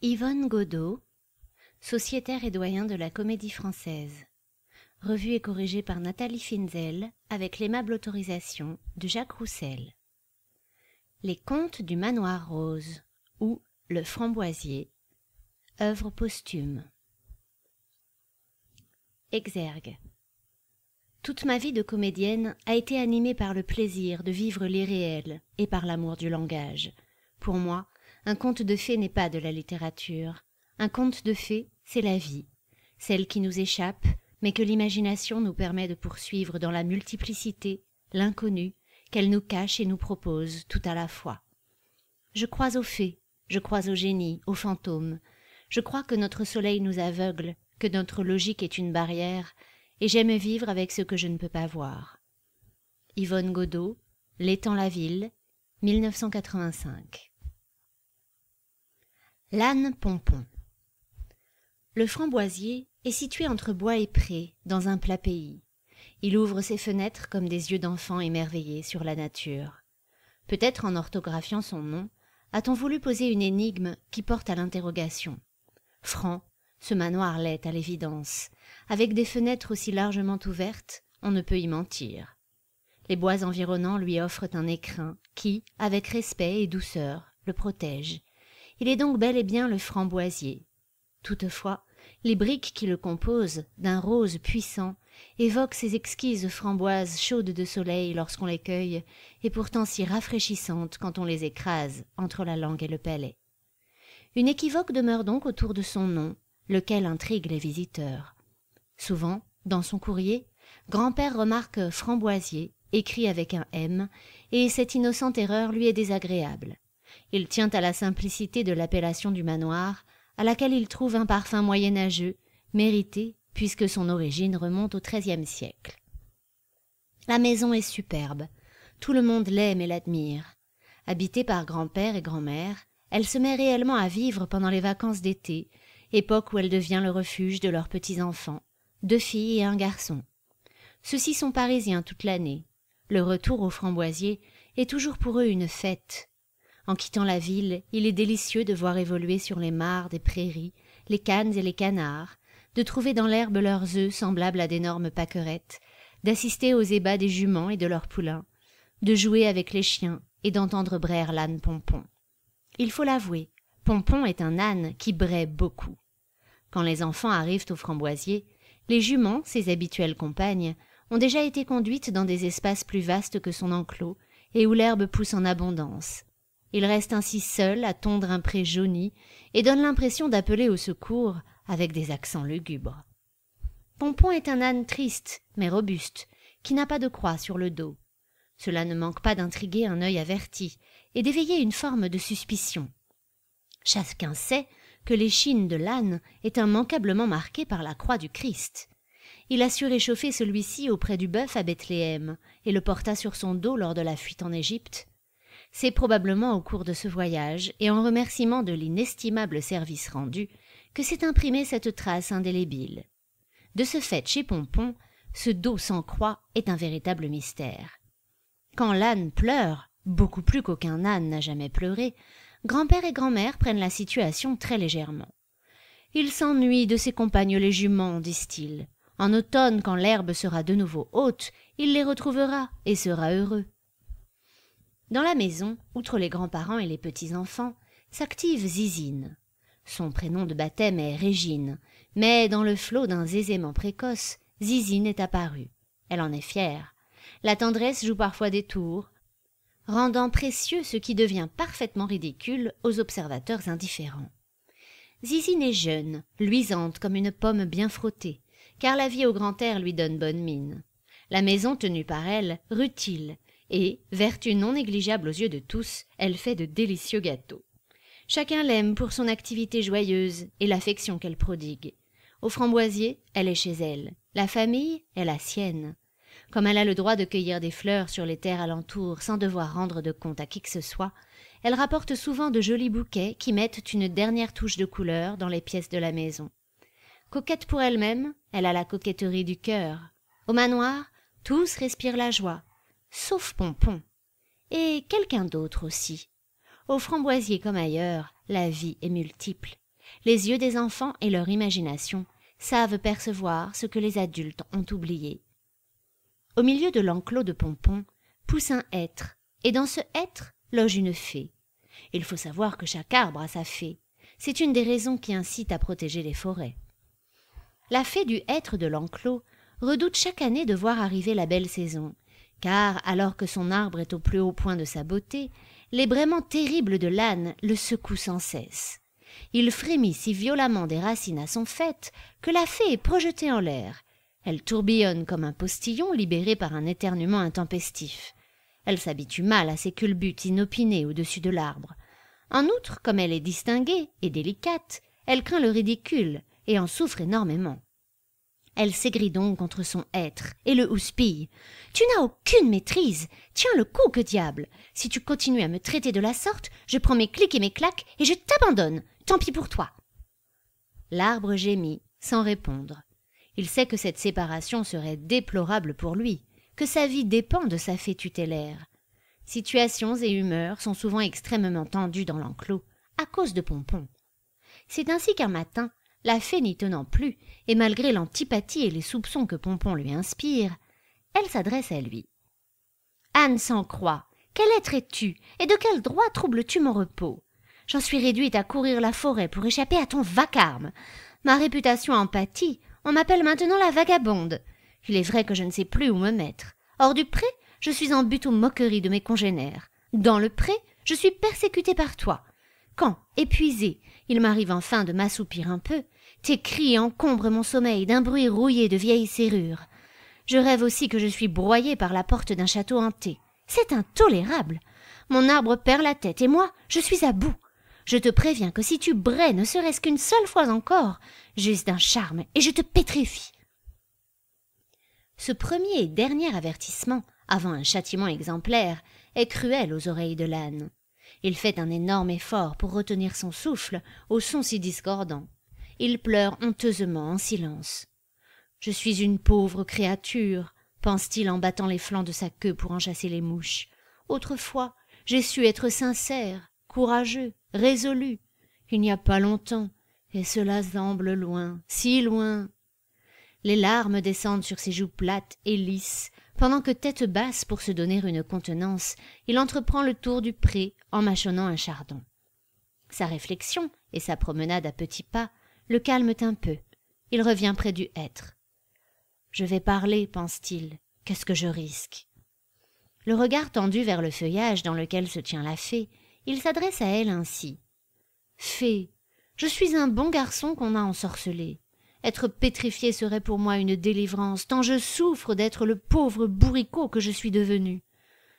Yvonne Godeau, sociétaire et doyen de la Comédie-Française. Revue et corrigée par Nathalie Finzel avec l'aimable autorisation de Jacques Roussel. Les Contes du Manoir Rose ou Le Framboisier, œuvre posthume. Exergue. Toute ma vie de comédienne a été animée par le plaisir de vivre l'irréel et par l'amour du langage. Pour moi, un conte de fées n'est pas de la littérature. Un conte de fées, c'est la vie, celle qui nous échappe, mais que l'imagination nous permet de poursuivre dans la multiplicité, l'inconnu, qu'elle nous cache et nous propose tout à la fois. Je crois aux fées, je crois aux génies, aux fantômes. Je crois que notre soleil nous aveugle, que notre logique est une barrière, et j'aime vivre avec ce que je ne peux pas voir. Yvonne Godeau, L'Étang-la-Ville, 1985. L'âne Pompon. Le Framboisier est situé entre bois et pré, dans un plat pays. Il ouvre ses fenêtres comme des yeux d'enfant émerveillés sur la nature. Peut-être en orthographiant son nom, a-t-on voulu poser une énigme qui porte à l'interrogation. Franc, ce manoir l'est à l'évidence. Avec des fenêtres aussi largement ouvertes, on ne peut y mentir. Les bois environnants lui offrent un écrin qui, avec respect et douceur, le protège. Il est donc bel et bien le Framboisier. Toutefois, les briques qui le composent, d'un rose puissant, évoquent ces exquises framboises chaudes de soleil lorsqu'on les cueille, et pourtant si rafraîchissantes quand on les écrase entre la langue et le palais. Une équivoque demeure donc autour de son nom, lequel intrigue les visiteurs. Souvent, dans son courrier, grand-père remarque Framboisier, écrit avec un M, et cette innocente erreur lui est désagréable. Il tient à la simplicité de l'appellation du manoir, à laquelle il trouve un parfum moyenâgeux, mérité puisque son origine remonte au XIIIe siècle. La maison est superbe, tout le monde l'aime et l'admire. Habitée par grand-père et grand-mère, elle se met réellement à vivre pendant les vacances d'été, époque où elle devient le refuge de leurs petits-enfants, 2 filles et un garçon. Ceux-ci sont parisiens toute l'année. Le retour au Framboisier est toujours pour eux une fête. En quittant la ville, il est délicieux de voir évoluer sur les mares des prairies les canes et les canards, de trouver dans l'herbe leurs œufs semblables à d'énormes pâquerettes, d'assister aux ébats des juments et de leurs poulains, de jouer avec les chiens et d'entendre braire l'âne Pompon. Il faut l'avouer, Pompon est un âne qui braie beaucoup. Quand les enfants arrivent au Framboisier, les juments, ses habituelles compagnes, ont déjà été conduites dans des espaces plus vastes que son enclos et où l'herbe pousse en abondance. Il reste ainsi seul à tondre un pré jauni et donne l'impression d'appeler au secours avec des accents lugubres. Pompon est un âne triste, mais robuste, qui n'a pas de croix sur le dos. Cela ne manque pas d'intriguer un œil averti et d'éveiller une forme de suspicion. Chacun sait que l'échine de l'âne est immanquablement marquée par la croix du Christ. Il a su réchauffer celui-ci auprès du bœuf à Bethléem et le porta sur son dos lors de la fuite en Égypte. C'est probablement au cours de ce voyage et en remerciement de l'inestimable service rendu que s'est imprimée cette trace indélébile. De ce fait, chez Pompon, ce dos sans croix est un véritable mystère. Quand l'âne pleure, beaucoup plus qu'aucun âne n'a jamais pleuré, grand-père et grand-mère prennent la situation très légèrement. Il s'ennuie de ses compagnes les juments, disent-ils. En automne, quand l'herbe sera de nouveau haute, il les retrouvera et sera heureux. Dans la maison, outre les grands-parents et les petits-enfants, s'active Zizine. Son prénom de baptême est Régine, mais dans le flot d'un zézément précoce, Zizine est apparue. Elle en est fière. La tendresse joue parfois des tours, rendant précieux ce qui devient parfaitement ridicule aux observateurs indifférents. Zizine est jeune, luisante comme une pomme bien frottée, car la vie au grand air lui donne bonne mine. La maison tenue par elle rutile, et, vertu non négligeable aux yeux de tous, elle fait de délicieux gâteaux. Chacun l'aime pour son activité joyeuse et l'affection qu'elle prodigue. Au Framboisier, elle est chez elle. La famille est la sienne. Comme elle a le droit de cueillir des fleurs sur les terres alentours sans devoir rendre de compte à qui que ce soit, elle rapporte souvent de jolis bouquets qui mettent une dernière touche de couleur dans les pièces de la maison. Coquette pour elle-même, elle a la coquetterie du cœur. Au manoir, tous respirent la joie, sauf Pompon, et quelqu'un d'autre aussi. Au Framboisier comme ailleurs, la vie est multiple. Les yeux des enfants et leur imagination savent percevoir ce que les adultes ont oublié. Au milieu de l'enclos de Pompon pousse un hêtre, et dans ce hêtre loge une fée. Il faut savoir que chaque arbre a sa fée. C'est une des raisons qui incite à protéger les forêts. La fée du hêtre de l'enclos redoute chaque année de voir arriver la belle saison, car alors que son arbre est au plus haut point de sa beauté, les braiements terribles de l'âne le secouent sans cesse. Il frémit si violemment des racines à son faîte que la fée est projetée en l'air. Elle tourbillonne comme un postillon libéré par un éternuement intempestif. Elle s'habitue mal à ces culbutes inopinés au-dessus de l'arbre. En outre, comme elle est distinguée et délicate, elle craint le ridicule et en souffre énormément. Elle s'aigrit donc contre son hêtre et le houspille. « Tu n'as aucune maîtrise. Tiens le coup, que diable. Si tu continues à me traiter de la sorte, je prends mes clics et mes claques et je t'abandonne. Tant pis pour toi. » L'arbre gémit, sans répondre. Il sait que cette séparation serait déplorable pour lui, que sa vie dépend de sa fée tutélaire. Situations et humeurs sont souvent extrêmement tendues dans l'enclos, à cause de Pompon. C'est ainsi qu'un matin, la fée n'y tenant plus, et malgré l'antipathie et les soupçons que Pompon lui inspire, elle s'adresse à lui. « Âne sans croix, quel être es-tu, et de quel droit troubles-tu mon repos? J'en suis réduite à courir la forêt pour échapper à ton vacarme. Ma réputation en pâtit, on m'appelle maintenant la vagabonde. Il est vrai que je ne sais plus où me mettre. Hors du pré, je suis en butte aux moqueries de mes congénères. Dans le pré, je suis persécutée par toi. Quand, épuisée, il m'arrive enfin de m'assoupir un peu, tes cris encombrent mon sommeil d'un bruit rouillé de vieilles serrures. Je rêve aussi que je suis broyée par la porte d'un château hanté. C'est intolérable. Mon arbre perd la tête et moi, je suis à bout. Je te préviens que si tu brais ne serait-ce qu'une seule fois encore, j'use d'un charme et je te pétrifie. » Ce premier et dernier avertissement, avant un châtiment exemplaire, est cruel aux oreilles de l'âne. Il fait un énorme effort pour retenir son souffle au son si discordant. Il pleure honteusement en silence. « Je suis une pauvre créature, » pense-t-il en battant les flancs de sa queue pour en chasser les mouches. « Autrefois, j'ai su être sincère, courageux, résolu. Il n'y a pas longtemps, et cela semble loin, si loin. » Les larmes descendent sur ses joues plates et lisses, pendant que tête basse pour se donner une contenance, il entreprend le tour du pré en mâchonnant un chardon. Sa réflexion et sa promenade à petits pas le calment un peu. Il revient près du hêtre. « Je vais parler, pense-t-il. Qu'est-ce que je risque ?» Le regard tendu vers le feuillage dans lequel se tient la fée, il s'adresse à elle ainsi. « Fée, je suis un bon garçon qu'on a ensorcelé. Être pétrifié serait pour moi une délivrance, tant je souffre d'être le pauvre bourricot que je suis devenu.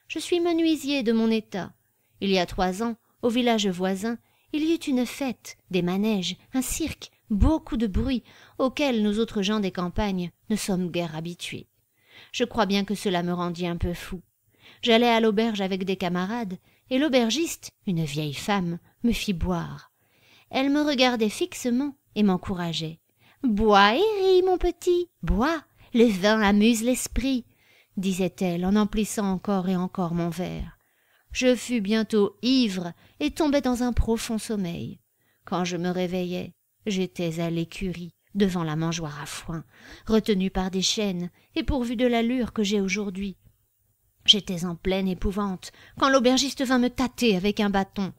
Je suis menuisier de mon état. Il y a 3 ans, au village voisin, il y eut une fête, des manèges, un cirque, beaucoup de bruit, auquel nous autres gens des campagnes ne sommes guère habitués. Je crois bien que cela me rendit un peu fou. J'allais à l'auberge avec des camarades, et l'aubergiste, une vieille femme, me fit boire. Elle me regardait fixement et m'encourageait. « Bois et ris, mon petit, bois, le vin amuse l'esprit, » disait-elle en emplissant encore et encore mon verre. Je fus bientôt ivre et tombais dans un profond sommeil. Quand je me réveillai, j'étais à l'écurie, devant la mangeoire à foin, retenue par des chaînes et pourvue de l'allure que j'ai aujourd'hui. J'étais en pleine épouvante quand l'aubergiste vint me tâter avec un bâton.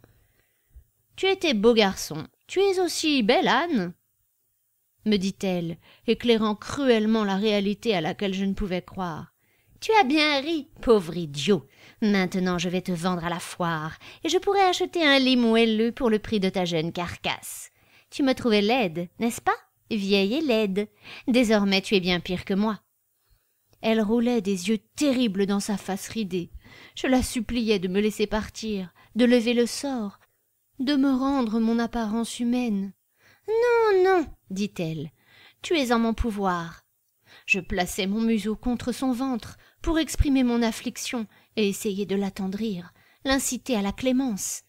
« Tu étais beau garçon, tu es aussi belle âne ?» me dit-elle, éclairant cruellement la réalité à laquelle je ne pouvais croire. « Tu as bien ri, pauvre idiot. Maintenant je vais te vendre à la foire, et je pourrai acheter un lit moelleux pour le prix de ta jeune carcasse. Tu me trouvais laide, n'est-ce pas? Vieille et laide. Désormais tu es bien pire que moi. » Elle roulait des yeux terribles dans sa face ridée. Je la suppliais de me laisser partir, de lever le sort, de me rendre mon apparence humaine. « Non, non, dit-elle, tu es en mon pouvoir. » Je plaçai mon museau contre son ventre pour exprimer mon affliction et essayer de l'attendrir, l'inciter à la clémence.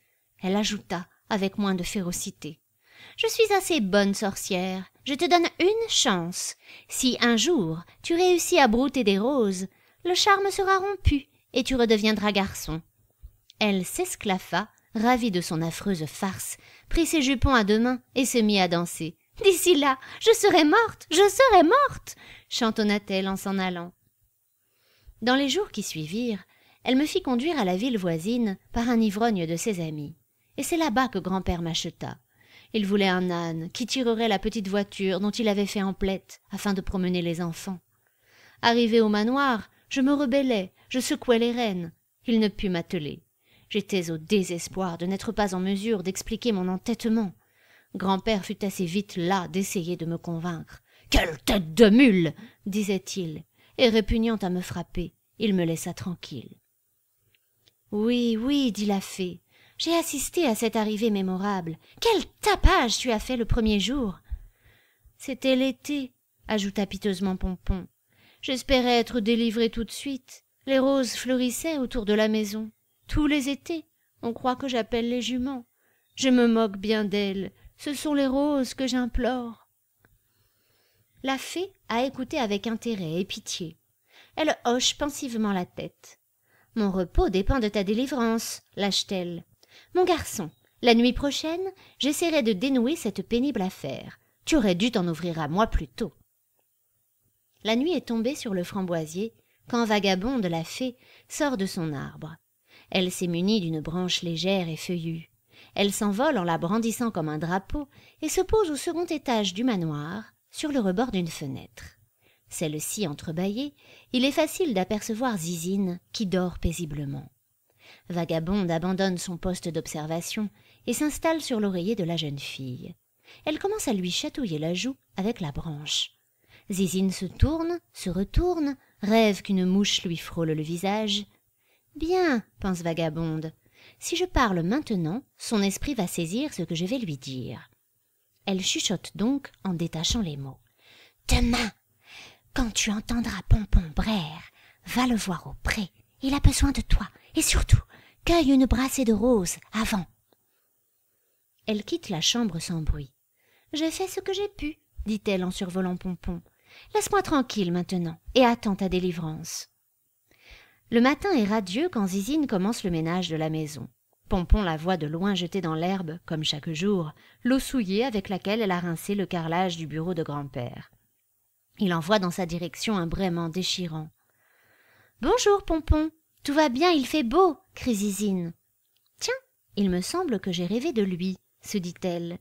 Elle ajouta avec moins de férocité. « Je suis assez bonne sorcière, je te donne une chance. Si un jour tu réussis à brouter des roses, le charme sera rompu et tu redeviendras garçon. » Elle s'esclaffa ravi de son affreuse farce, prit ses jupons à deux mains et se mit à danser. « D'ici là, je serai morte, je serai morte !» chantonna-t-elle en s'en allant. Dans les jours qui suivirent, elle me fit conduire à la ville voisine par un ivrogne de ses amis. Et c'est là-bas que grand-père m'acheta. Il voulait un âne qui tirerait la petite voiture dont il avait fait emplette afin de promener les enfants. Arrivé au manoir, je me rebellai, je secouai les rênes. Il ne put m'atteler. J'étais au désespoir de n'être pas en mesure d'expliquer mon entêtement. Grand-père fut assez vite las d'essayer de me convaincre. « Quelle tête de mule !» disait-il, et répugnant à me frapper, il me laissa tranquille. « Oui, oui, dit la fée, j'ai assisté à cette arrivée mémorable. Quel tapage tu as fait le premier jour !»« C'était l'été, » ajouta piteusement Pompon. « J'espérais être délivrée tout de suite. Les roses fleurissaient autour de la maison. Tous les étés, on croit que j'appelle les juments. Je me moque bien d'elles. Ce sont les roses que j'implore. » La fée a écouté avec intérêt et pitié. Elle hoche pensivement la tête. « Mon repos dépend de ta délivrance, lâche-t-elle. Mon garçon, la nuit prochaine, j'essaierai de dénouer cette pénible affaire. Tu aurais dû t'en ouvrir à moi plus tôt. » La nuit est tombée sur le framboisier quand Vagabonde, la fée, sort de son arbre. Elle s'est munie d'une branche légère et feuillue. Elle s'envole en la brandissant comme un drapeau et se pose au second étage du manoir, sur le rebord d'une fenêtre. Celle-ci entrebâillée, il est facile d'apercevoir Zizine qui dort paisiblement. Vagabonde abandonne son poste d'observation et s'installe sur l'oreiller de la jeune fille. Elle commence à lui chatouiller la joue avec la branche. Zizine se tourne, se retourne, rêve qu'une mouche lui frôle le visage. « Bien, pense Vagabonde, si je parle maintenant, son esprit va saisir ce que je vais lui dire. » Elle chuchote donc en détachant les mots. « Demain, quand tu entendras Pompon braire, va le voir au pré. Il a besoin de toi. Et surtout, cueille une brassée de roses avant. » Elle quitte la chambre sans bruit. « J'ai fait ce que j'ai pu, » dit-elle en survolant Pompon. « Laisse-moi tranquille maintenant et attends ta délivrance. » Le matin est radieux quand Zizine commence le ménage de la maison. Pompon la voit de loin jeter dans l'herbe, comme chaque jour, l'eau souillée avec laquelle elle a rincé le carrelage du bureau de grand-père. Il envoie dans sa direction un braiement déchirant. « Bonjour, Pompon, tout va bien, il fait beau !» crie Zizine. « Tiens, il me semble que j'ai rêvé de lui, » se dit-elle.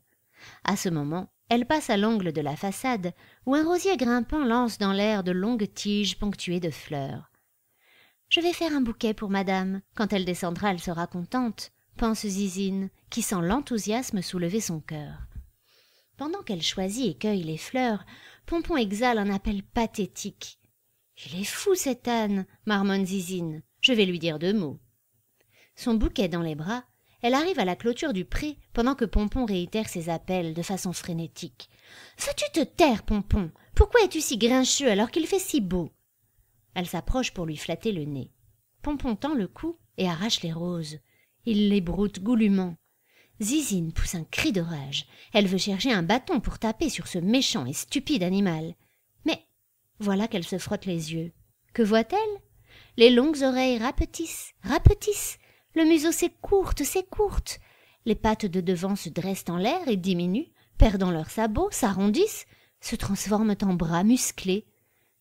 À ce moment, elle passe à l'angle de la façade, où un rosier grimpant lance dans l'air de longues tiges ponctuées de fleurs. « Je vais faire un bouquet pour madame. Quand elle descendra, elle sera contente, » pense Zizine, qui sent l'enthousiasme soulever son cœur. Pendant qu'elle choisit et cueille les fleurs, Pompon exhale un appel pathétique. « Il est fou cet âne, » marmonne Zizine. « Je vais lui dire 2 mots. » Son bouquet dans les bras, elle arrive à la clôture du pré pendant que Pompon réitère ses appels de façon frénétique. « Veux-tu te taire, Pompon? Pourquoi es-tu si grincheux alors qu'il fait si beau ?» Elle s'approche pour lui flatter le nez. Pompon tend le cou et arrache les roses. Il les broute goulûment. Zizine pousse un cri de rage. Elle veut chercher un bâton pour taper sur ce méchant et stupide animal. Mais voilà qu'elle se frotte les yeux. Que voit-elle? Les longues oreilles rapetissent, rapetissent. Le museau s'écourte. Les pattes de devant se dressent en l'air et diminuent, perdant leurs sabots, s'arrondissent, se transforment en bras musclés.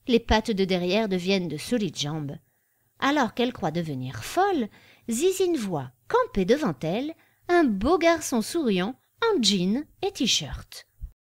Les pattes de derrière deviennent de solides jambes. Alors qu'elle croit devenir folle, Zizine voit, campé devant elle, un beau garçon souriant en jean et t-shirt.